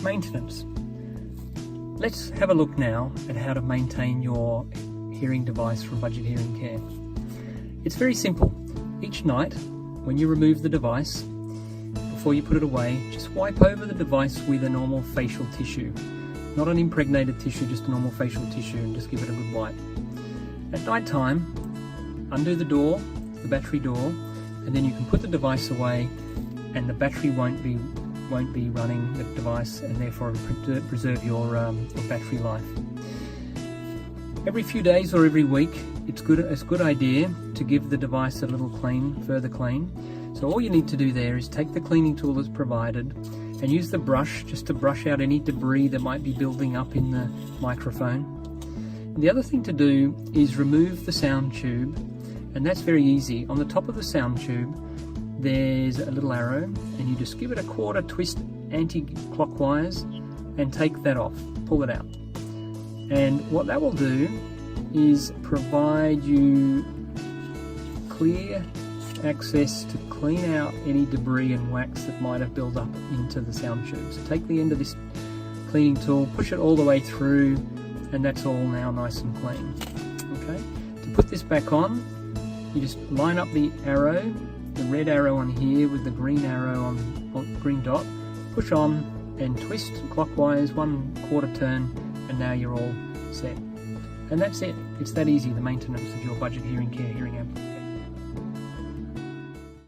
Maintenance. Let's have a look now at how to maintain your hearing device from Budget Hearing Care. It's very simple. Each night, when you remove the device, before you put it away, just wipe over the device with a normal facial tissue. Not an impregnated tissue, just a normal facial tissue, and just give it a good wipe. At night time, undo the door, the battery door, and then you can put the device away and the battery won't be running the device, and therefore preserve your battery life. Every few days or every week, it's a good idea to give the device a little further clean. So all you need to do there is take the cleaning tool that's provided and use the brush just to brush out any debris that might be building up in the microphone. And the other thing to do is remove the sound tube, and that's very easy. On the top of the sound tube there's a little arrow, and you just give it a quarter twist anti-clockwise and take that off, pull it out. And what that will do is provide you clear access to clean out any debris and wax that might have built up into the sound tube. So take the end of this cleaning tool, push it all the way through, and that's all now nice and clean. Okay, to put this back on, you just line up the arrow, the red arrow on here with the green arrow on green dot, push on and twist clockwise, 1/4 turn, and now you're all set. And that's it. It's that easy, the maintenance of your Budget Hearing Care hearing aid.